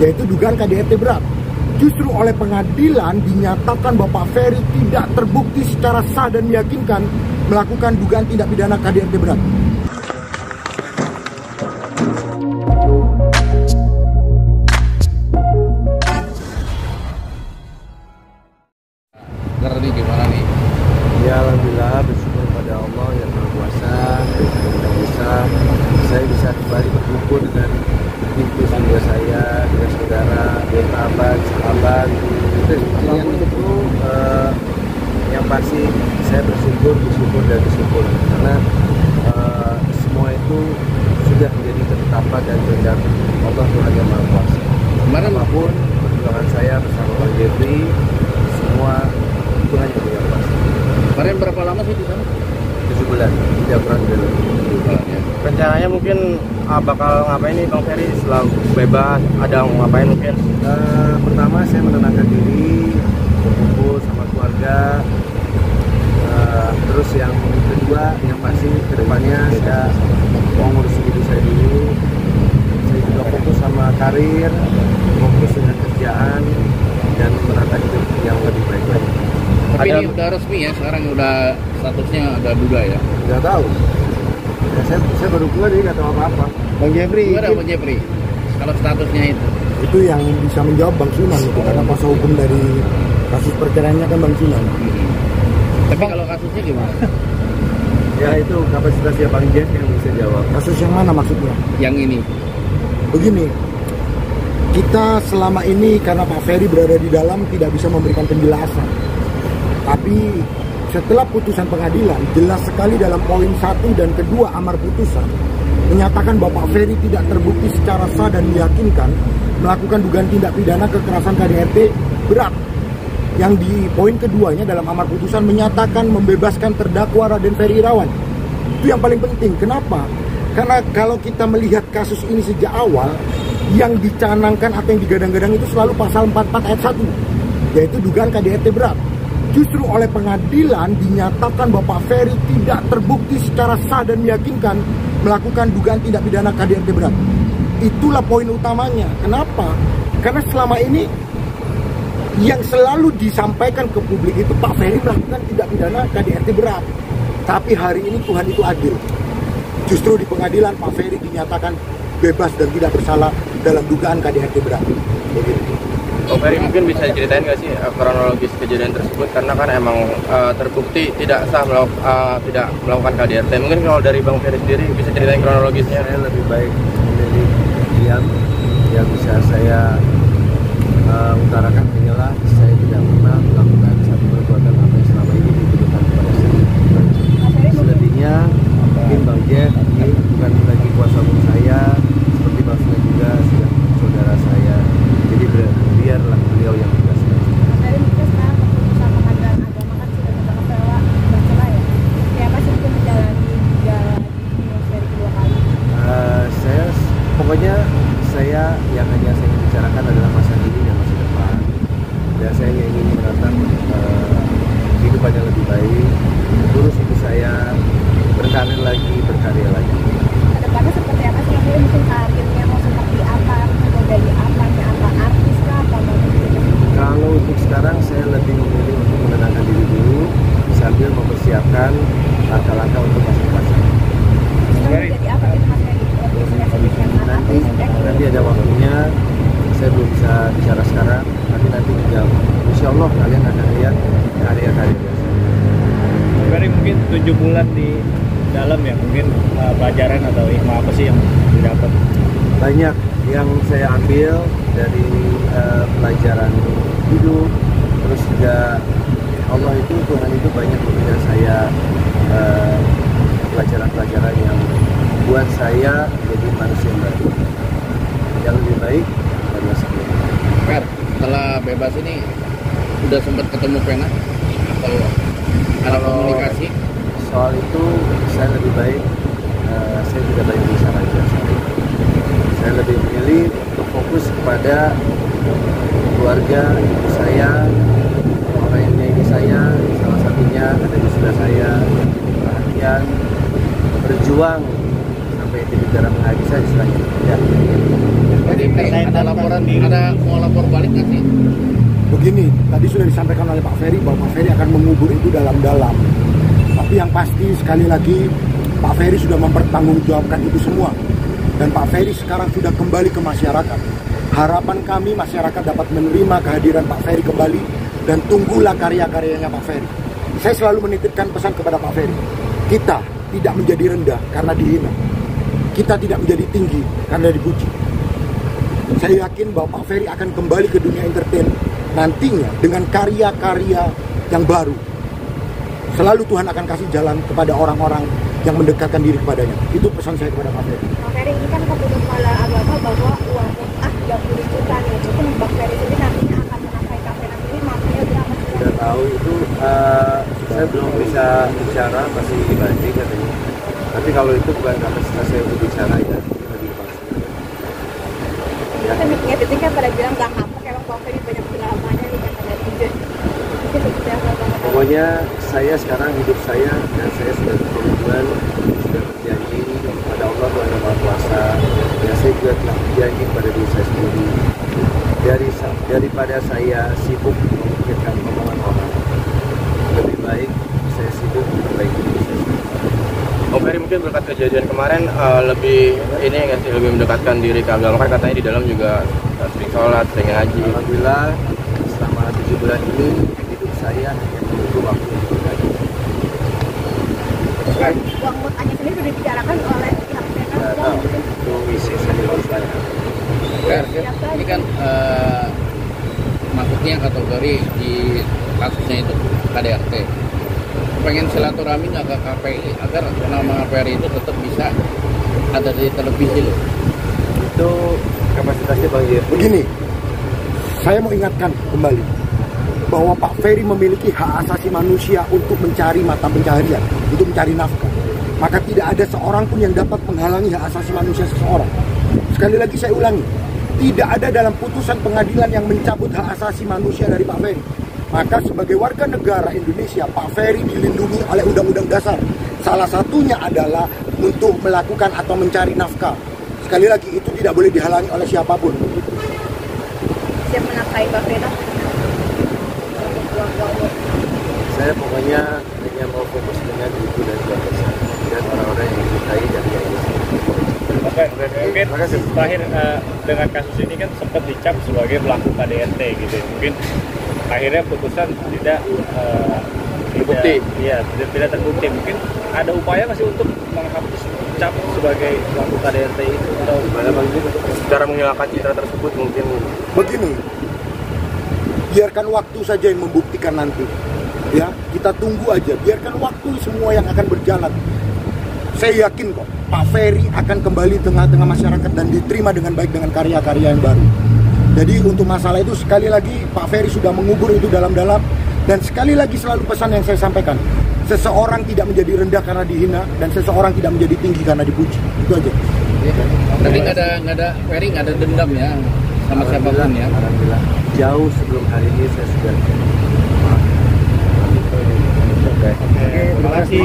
yaitu dugaan KDRT berat. Justru oleh pengadilan dinyatakan Bapak Ferry tidak terbukti secara sah dan meyakinkan melakukan dugaan tindak pidana KDRT berat. Ini gimana nih? Ya alhamdulillah, bersyukur pada Allah yang Maha Kuasa yang bisa saya bisa kembali berkumpul dengan ibu saudara saya, dengan saudara, dengan sahabat. Yang itu yang pasti saya bersyukur karena semua itu sudah menjadi ketetapan dan kehendak Allah Tuhan yang Maha Kuasa. Kemarin Apapun perjuangan saya bersama Bang Jeffrey, semua itu hanya punya kuasa. kemarin berapa lama sih di sana? 7 bulan, tidak pernah dulu. Ya. Rencananya mungkin bakal ngapain nih Bang Ferry setelah bebas? Ada mau ngapain mungkin? Pertama saya menenangkan diri, berkumpul sama keluarga. Terus yang kedua, yang pasti kedepannya saya mau ngurus hidup saya dulu. Saya juga fokus sama karir, fokus dengan kerjaan dan menata hidup yang lebih baik lagi. Tapi ini udah resmi ya, sekarang udah statusnya udah duga ya? Nggak tahu. Ya, saya baru keluar jadi nggak tahu apa-apa. Bang Jeffrey, Gimana Bang Jeffrey? Kalau statusnya itu yang bisa menjawab Bang Sunan itu, karena kuasa hukum dari kasus perceraiannya kan Bang Sunan. Tapi kalau kasusnya gimana? Ya itu kapasitasnya Bang Jeff yang bisa jawab. Kasus yang mana maksudnya? Yang ini? Begini, kita selama ini karena Pak Ferry berada di dalam tidak bisa memberikan penjelasan. Tapi setelah putusan pengadilan, jelas sekali dalam poin 1 dan kedua amar putusan menyatakan Bapak Ferry tidak terbukti secara sah dan meyakinkan melakukan dugaan tindak pidana kekerasan KDRT berat. Yang di poin keduanya dalam amar putusan menyatakan membebaskan terdakwa Raden Ferry Irawan. Itu yang paling penting. Kenapa? Karena kalau kita melihat kasus ini sejak awal, yang dicanangkan atau yang digadang-gadang itu selalu pasal 44 ayat 1, yaitu dugaan KDRT berat. Justru oleh pengadilan dinyatakan Bapak Ferry tidak terbukti secara sah dan meyakinkan melakukan dugaan tindak pidana KDRT berat. Itulah poin utamanya. Kenapa? Karena selama ini yang selalu disampaikan ke publik itu Pak Ferry melakukan tindak pidana KDRT berat. Tapi hari ini Tuhan itu adil. Justru di pengadilan Pak Ferry dinyatakan bebas dan tidak bersalah dalam dugaan KDRT berat. Begitu. Bang Ferry mungkin bisa diceritain nggak sih kronologis kejadian tersebut, karena kan emang terbukti tidak sah tidak melakukan KDRT. Mungkin kalau dari Bang Ferry sendiri bisa ceritain kronologisnya. Saya lebih baik memilih diam. Yang bisa saya utarakan hanyalah saya tidak pernah melakukan satu perbuatan apa yang selama ini dituduhkan kepada saya. Selebihnya mungkin Bang Jeff ini bukan lagi kuasa hukum saya, seperti Bang Sunan juga sudah saudara saya. Jadi biarlah beliau yang menjelaskan. Dari mungkin sekarang keputusan pengadilan agama kan sudah terkepela bercerai ya. Ya masih mungkin menjalani dari kedua kali. Pokoknya saya yang hanya saya ingin bicarakan adalah masa kini dan masa depan. Dan saya ingin menatap kehidupan yang lebih baik, urus hidup saya, berkarir lagi, berkarya lagi. Kedepannya seperti apa sih? Mungkin karirnya mau seperti apa? Mau jadi apa? Apa artis lah? Apa mau jadi? Kalau untuk sekarang saya lebih memilih untuk menenangkan diri dulu sambil mempersiapkan langkah-langkah untuk masa depan saya. Jadi apa itu Mas Ferry? Nanti ada waktunya, saya belum bisa bicara sekarang, tapi nanti juga insya Allah kalian akan lihat karya-karya biasa. Ferry mungkin 7 bulan di dalam ya, mungkin pelajaran atau hikmah apa sih yang didapat? Banyak yang saya ambil dari pelajaran hidup, terus juga Allah itu, Tuhan itu banyak memberikan saya pelajaran-pelajaran yang buat saya jadi manusia baru yang lebih baik dari sebelumnya. Fer, setelah bebas ini udah sempat ketemu Pena atau ada komunikasi? Soal itu saya lebih baik saya tidak banyak bicara aja. Saya lebih memilih untuk fokus kepada keluarga, ibu saya, orang yang menyayangi saya, salah satunya ada di sebelah saya, perhatian, berjuang sampai titik darah menghabis saja istilahnya. Ya. Jadi ada laporan, ada mau lapor balik nggak sih? Begini, tadi sudah disampaikan oleh Pak Ferry bahwa Pak Ferry akan mengubur itu dalam-dalam. Tapi yang pasti sekali lagi Pak Ferry sudah mempertanggungjawabkan itu semua. Dan Pak Ferry sekarang sudah kembali ke masyarakat. Harapan kami masyarakat dapat menerima kehadiran Pak Ferry kembali dan tunggulah karya-karyanya Pak Ferry. Saya selalu menitipkan pesan kepada Pak Ferry. Kita tidak menjadi rendah karena dihina. Kita tidak menjadi tinggi karena dipuji. Saya yakin bahwa Pak Ferry akan kembali ke dunia entertain nantinya dengan karya-karya yang baru. Selalu Tuhan akan kasih jalan kepada orang-orang yang mendekatkan diri kepadanya. Itu pesan saya kepada Pak Ferry. Pak Ferry, ini kan keputusan kepala agama bahwa uang mut'ah 30 juta nih. Itu Pak Ferry sendiri nantinya akan menafkahi kafe sendiri, maksudnya berapa sih? Sudah tahu itu, saya belum bisa bicara, masih dibanding katanya. Tapi kalau itu bukan kapasitas saya untuk bicara ya, itu lebih pasti. Ya. Kan netizen kan pada bilang nggak kapok, emang Pak Ferry banyak drama-nya nih kata netizen. Itu seperti apa Bang? Pokoknya saya sekarang hidup saya dan saya sudah berkomitmen, sudah berjanji kepada Allah Tuhan Yang Maha Kuasa. Ya saya juga telah berjanji kepada diri saya sendiri. Daripada saya sibuk memikirkan omongan orang, lebih baik saya sibuk memperbaiki diri saya sendiri. Om Ferry, mungkin berkat kejadian kemarin lebih ini nggak sih, lebih mendekatkan diri ke agama, kan katanya di dalam juga sering sholat, sering ngaji. Alhamdulillah selama 7 bulan ini hidup saya hanya menunggu waktu untuk bergaji. Uang mut'ahnya sendiri sudah dibicarakan oleh pihak Tidak tahu, itu isi saya luluskan. Ini kan masuknya kategori di kasusnya itu KDRT. Pengen silaturahmi nggak ke KPI agar nama Ferry itu tetap bisa ada di televisi loh. Itu kapasitasnya Bang Jir. Begini, saya mau ingatkan kembali bahwa Pak Ferry memiliki hak asasi manusia untuk mencari mata pencaharian, untuk mencari nafkah. Maka tidak ada seorang pun yang dapat menghalangi hak asasi manusia seseorang. Sekali lagi saya ulangi, tidak ada dalam putusan pengadilan yang mencabut hak asasi manusia dari Pak Ferry. Maka sebagai warga negara Indonesia, Pak Ferry dilindungi oleh Undang-Undang Dasar. Salah satunya adalah untuk melakukan atau mencari nafkah. Sekali lagi, itu tidak boleh dihalangi oleh siapapun. siap menafkahi Pak Ferry. Saya pokoknya hanya mau fokus dengan ibu dan keluarga dan orang-orang yang dicintai dan yang Oke, mungkin terakhir dengan kasus ini kan sempat dicap sebagai pelaku KDRT gitu. Mungkin akhirnya putusan tidak Terbukti. tidak terbukti. Mungkin ada upaya masih untuk menghapus cap sebagai pelaku KDRT itu atau gimana Bang Jir? Cara menghilangkan citra tersebut mungkin. Begini, biarkan waktu saja yang membuktikan nanti. Ya, kita tunggu aja. Biarkan waktu semua yang akan berjalan. Saya yakin kok Pak Ferry akan kembali tengah-tengah masyarakat dan diterima dengan baik dengan karya-karya yang baru. Jadi untuk masalah itu sekali lagi Pak Ferry sudah mengubur itu dalam-dalam. Dan sekali lagi selalu pesan yang saya sampaikan, seseorang tidak menjadi rendah karena dihina dan seseorang tidak menjadi tinggi karena dipuji. Itu aja. Tadi nggak ada Ferry nggak ada dendam ya sama siapapun ya. Alhamdulillah. Jauh sebelum hari ini saya sudah maaf. terima kasih.